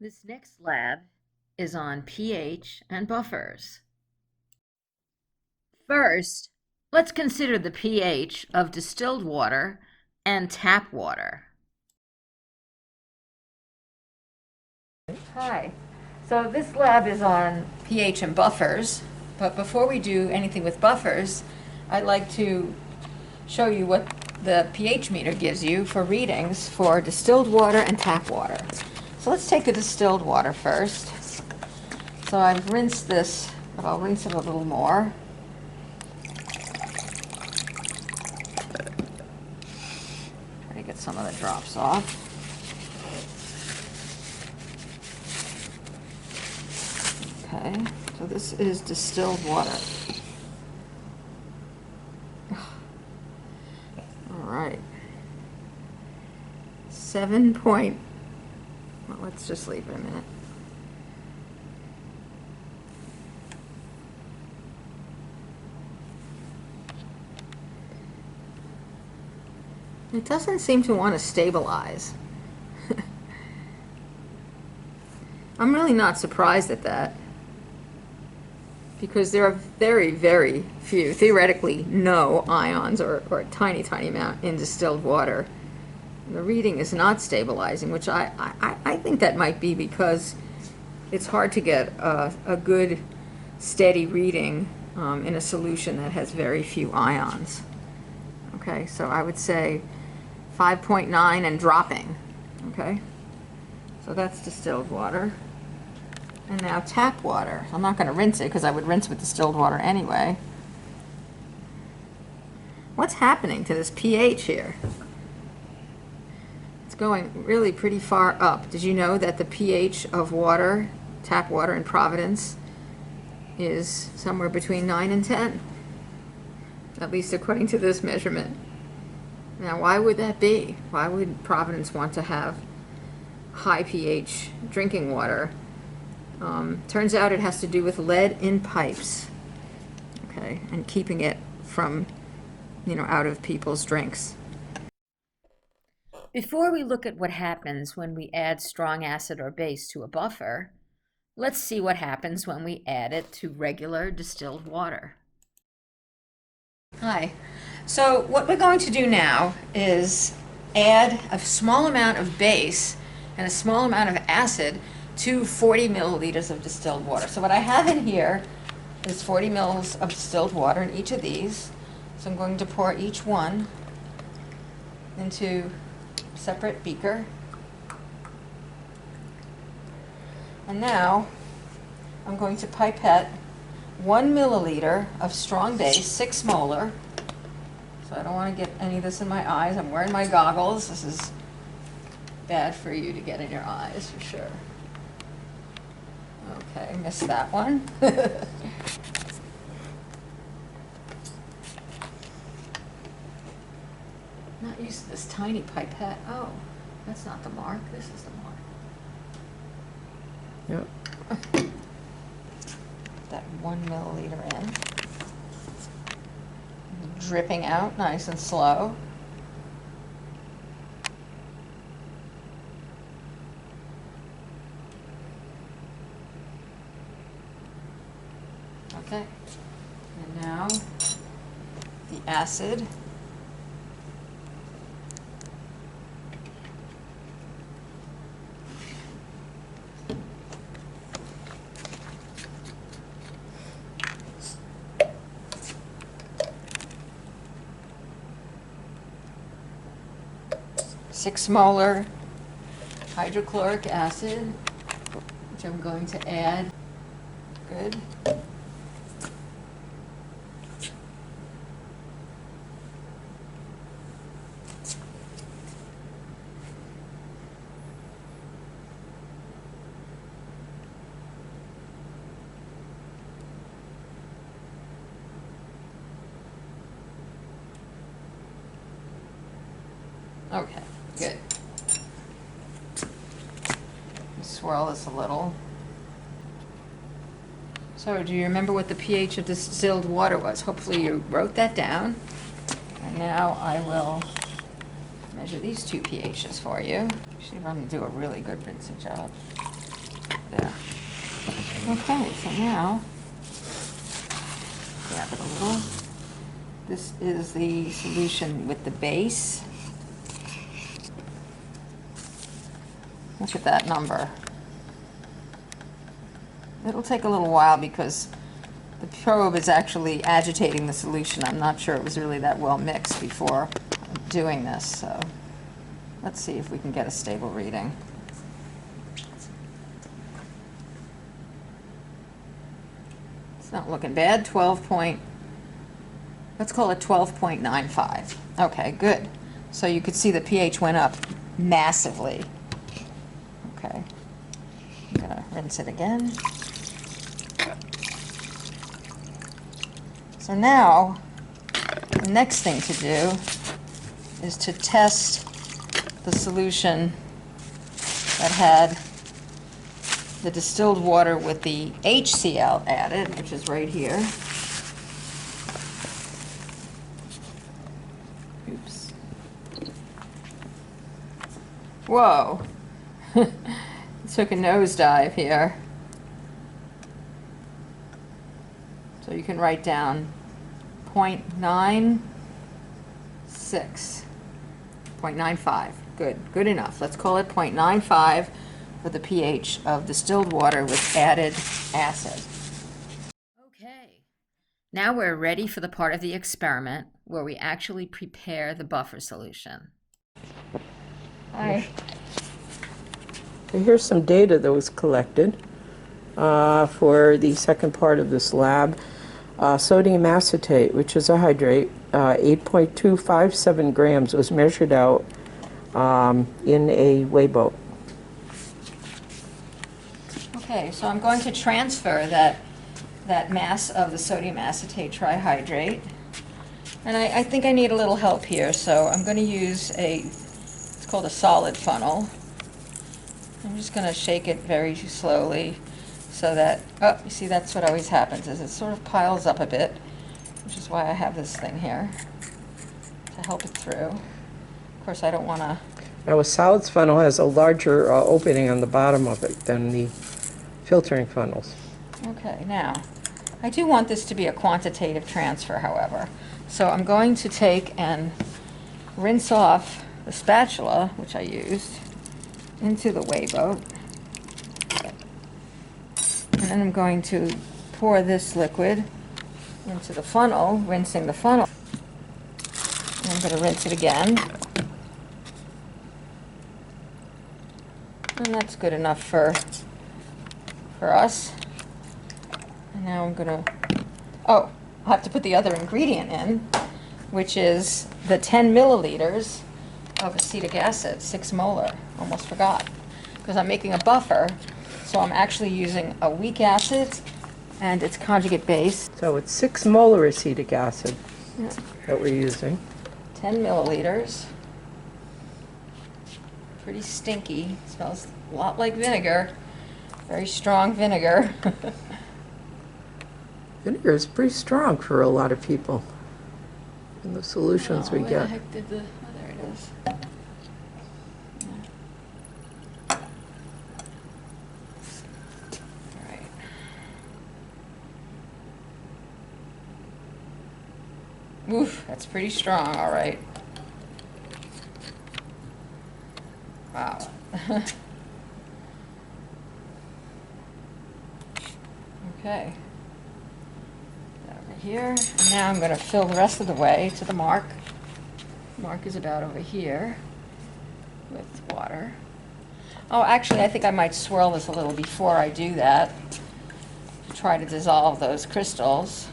This next lab is on pH and buffers. First, let's consider the pH of distilled water and tap water. Hi. So this lab is on pH and buffers, but before we do anything with buffers, I'd like to show you what the pH meter gives you for readings for distilled water and tap water. So let's take the distilled water first. So I've rinsed this, but I'll rinse it a little more. Try to get some of the drops off. Okay, so this is distilled water. All right. 7 point, well, let's just leave it a minute. It doesn't seem to want to stabilize. I'm really not surprised at that, because there are very, very few, theoretically no ions or a tiny, tiny amount in distilled water. The reading is not stabilizing, which I think that might be because it's hard to get a good steady reading in a solution that has very few ions. Okay, so I would say 5.9 and dropping. Okay, so that's distilled water. And now tap water. I'm not going to rinse it because I would rinse with distilled water anyway. What's happening to this pH here? It's going really pretty far up. Did you know that the pH of water, tap water in Providence, is somewhere between 9 and 10? At least according to this measurement. Now, why would that be? Why would Providence want to have high pH drinking water? Turns out it has to do with lead in pipes, okay, and keeping it from, out of people's drinks. Before we look at what happens when we add strong acid or base to a buffer, let's see what happens when we add it to regular distilled water. Hi. So what we're going to do now is add a small amount of base and a small amount of acid to 40 milliliters of distilled water. So what I have in here is 40 mils of distilled water in each of these. So I'm going to pour each one into a separate beaker. And now I'm going to pipette 1 milliliter of strong base, 6 molar. So I don't want to get any of this in my eyes. I'm wearing my goggles. This is bad for you to get in your eyes, for sure. Okay, missed that one. Not used to this tiny pipette. Oh, that's not the mark. This is the mark. Yep. That 1 milliliter in. Dripping out nice and slow. Okay, and now the acid. Six molar hydrochloric acid, which I'm going to add. Good. Okay, good. Swirl this a little. So do you remember what the pH of distilled water was? Hopefully you wrote that down. And now I will measure these two pHs for you. See if I can do a really good rinsing job. There. Okay, so now, grab it a little. This is the solution with the base. Look at that number. It'll take a little while because the probe is actually agitating the solution. I'm not sure it was really that well mixed before doing this, so let's see if we can get a stable reading. It's not looking bad. 12 point, let's call it 12.95. Okay, good. So you could see the pH went up massively. Okay, I'm gonna rinse it again. So now, the next thing to do is to test the solution that had the distilled water with the HCl added, which is right here. Oops. Whoa. It took a nosedive here. So you can write down 0.96, 0.95. Good enough. Let's call it 0.95 for the pH of distilled water with added acid. Okay, now we're ready for the part of the experiment where we actually prepare the buffer solution. Hi. Here's some data that was collected for the second part of this lab. Sodium acetate, which is a hydrate, 8.257 grams was measured out in a weigh boat. Okay, so I'm going to transfer that mass of the sodium acetate trihydrate. And I think I need a little help here, so I'm going to use it's called a solid funnel. I'm just going to shake it very slowly so that, oh, you see, that's what always happens, is it sort of piles up a bit, which is why I have this thing here to help it through. Of course, I don't want to... Now, a solids funnel has a larger opening on the bottom of it than the filtering funnels. Okay, now, I do want this to be a quantitative transfer, however. So I'm going to take and rinse off the spatula, which I used, into the weigh boat. And then I'm going to pour this liquid into the funnel, rinsing the funnel. And I'm going to rinse it again. And that's good enough for us. And now I'm going to, oh, I'll have to put the other ingredient in, which is the 10 milliliters of acetic acid, 6 molar. Almost forgot, because I'm making a buffer, so I'm actually using a weak acid and its conjugate base. So it's 6 molar acetic acid Yeah. that we're using. 10 milliliters. Pretty stinky. Smells a lot like vinegar. Very strong vinegar. Vinegar is pretty strong for a lot of people in the solutions we Where get. the heck did the... Oh, there it is. All right. Oof, that's pretty strong, all right. Wow. Okay. Over here. And now I'm going to fill the rest of the way to the mark. Mark is about over here with water. Oh, actually, I think I might swirl this a little before I do that to try to dissolve those crystals.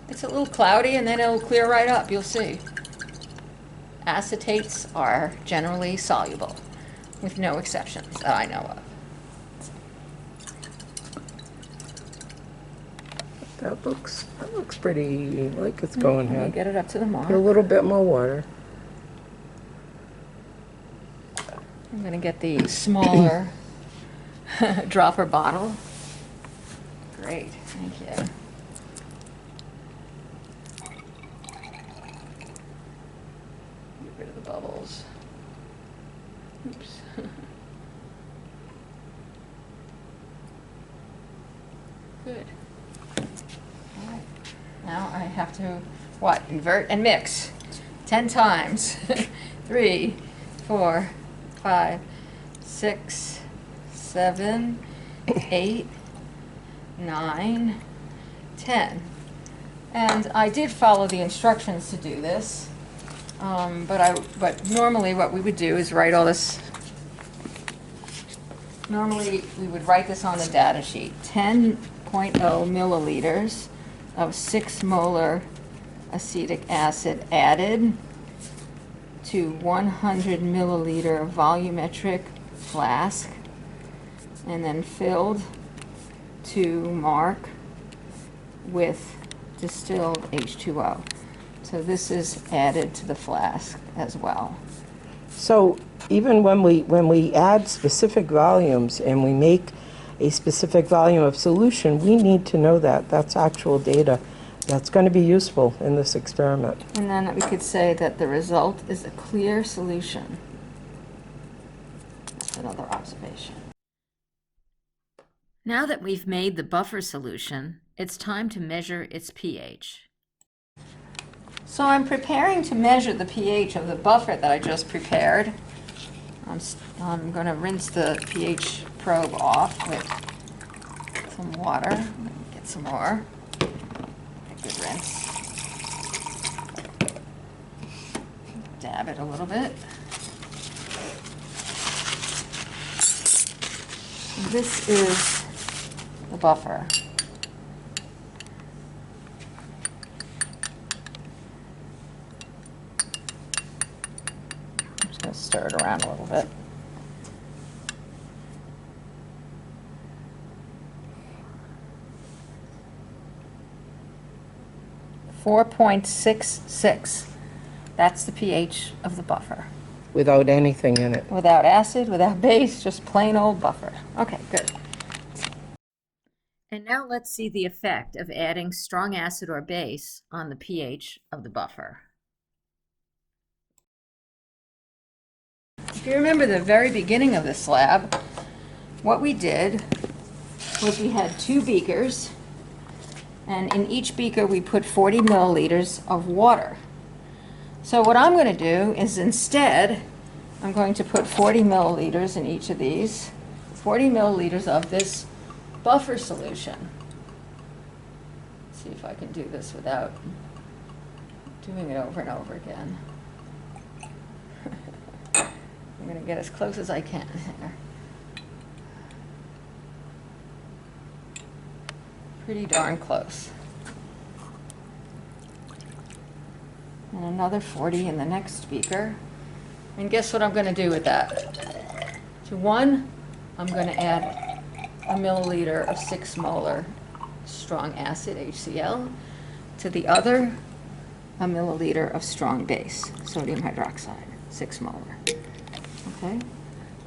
It's a little cloudy, and then it'll clear right up. You'll see. Acetates are generally soluble, with no exceptions that I know of. That looks pretty like it's going Let me ahead. get it up to the mark. Put a little bit more water. I'm going to get the smaller dropper bottle. Great, thank you. Get rid of the bubbles. Oops. Good. All right. Now I have to, what? Invert and mix 10 times. 3, 4, 5, 6, 7, 8, 9, 10. And I did follow the instructions to do this, but normally what we would do is write all this. Normally we would write this on the data sheet. 10.0 milliliters of 6 molar acetic acid added to 100 milliliter volumetric flask, and then filled to mark with distilled H2O. So this is added to the flask as well. So even when we add specific volumes and we make a specific volume of solution, we need to know that. That's actual data. That's going to be useful in this experiment. And then we could say that the result is a clear solution. That's another observation. Now that we've made the buffer solution, it's time to measure its pH. So I'm preparing to measure the pH of the buffer that I just prepared. I'm going to rinse the pH probe off with some water. Let me get some more. A good rinse. Dab it a little bit. This is the buffer. I'm just going to stir it around a little bit. .66. That's the pH of the buffer. Without anything in it. Without acid, without base, just plain old buffer. Okay, good. And now let's see the effect of adding strong acid or base on the pH of the buffer. If you remember the very beginning of this lab, what we did was we had 2 beakers, and in each beaker we put 40 milliliters of water. So what I'm going to do is instead, I'm going to put 40 milliliters in each of these, 40 milliliters of this buffer solution. Let's see if I can do this without doing it over and over again. I'm going to get as close as I can here. Pretty darn close. And another 40 in the next beaker. And guess what I'm going to do with that? To one, I'm going to add a milliliter of 6 molar strong acid, HCl. To the other, a milliliter of strong base, sodium hydroxide, 6 molar. Okay,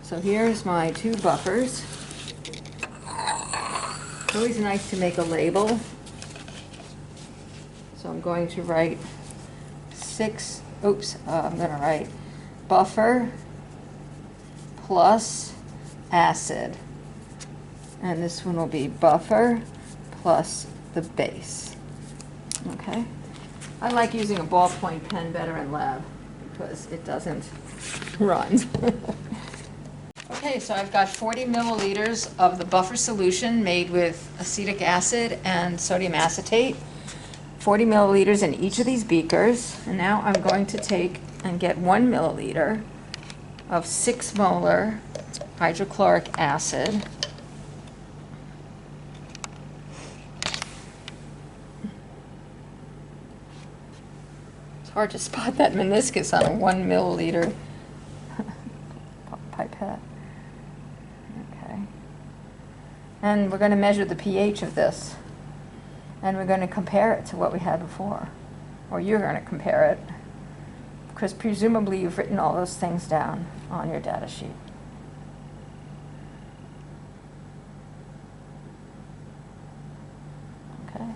so here's my 2 buffers. It's always nice to make a label. So I'm going to write I'm going to write buffer plus acid. And this one will be buffer plus the base. Okay? I like using a ballpoint pen better in lab because it doesn't run. Okay, so I've got 40 milliliters of the buffer solution made with acetic acid and sodium acetate. 40 milliliters in each of these beakers. And now I'm going to take and get 1 milliliter of 6 molar hydrochloric acid. It's hard to spot that meniscus on a 1 milliliter pipette. Okay. And we're going to measure the pH of this. And we're going to compare it to what we had before. Or you're going to compare it. Because presumably you've written all those things down on your data sheet. Okay.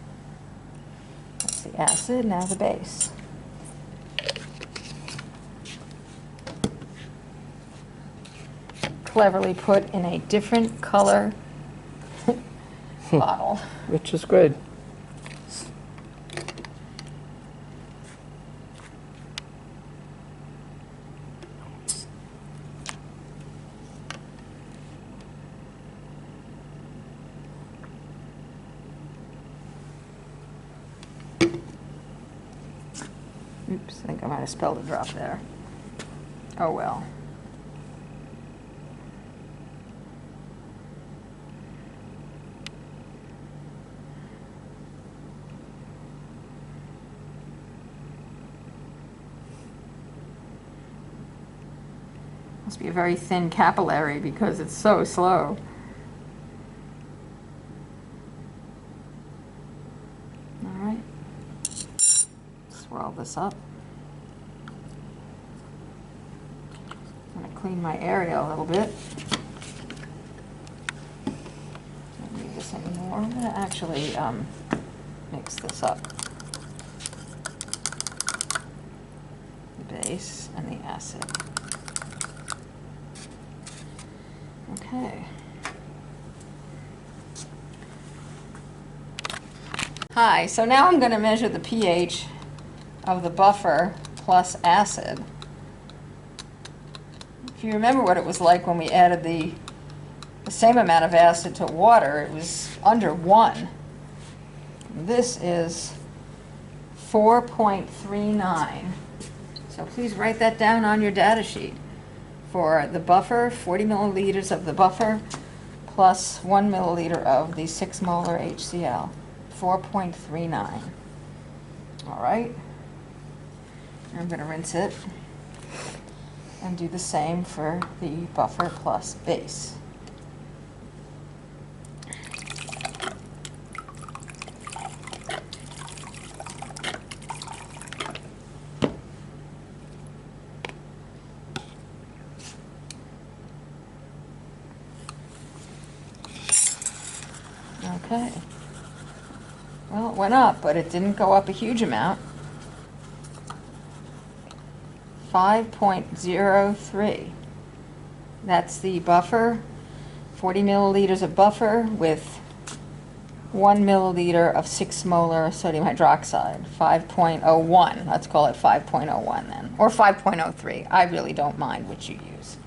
That's the acid, now the base. cleverly put in a different color bottle. Which is good. Oops, I think I might have spilled a drop there. Oh well. Must be a very thin capillary because it's so slow. All right. Swirl this up. I'm going to clean my area a little bit. Don't need this anymore. I'm going to actually mix this up. The base and the acid. Okay. Hi, so now I'm going to measure the pH of the buffer plus acid. If you remember what it was like when we added the same amount of acid to water, it was under 1. This is 4.39. So please write that down on your data sheet. For the buffer, 40 milliliters of the buffer plus 1 milliliter of the 6 molar HCl, 4.39. All right. I'm going to rinse it and do the same for the buffer plus base. Okay. Well, it went up, but it didn't go up a huge amount. 5.03. That's the buffer. 40 milliliters of buffer with 1 milliliter of 6 molar sodium hydroxide. 5.01. Let's call it 5.01 then. Or 5.03. I really don't mind which you use.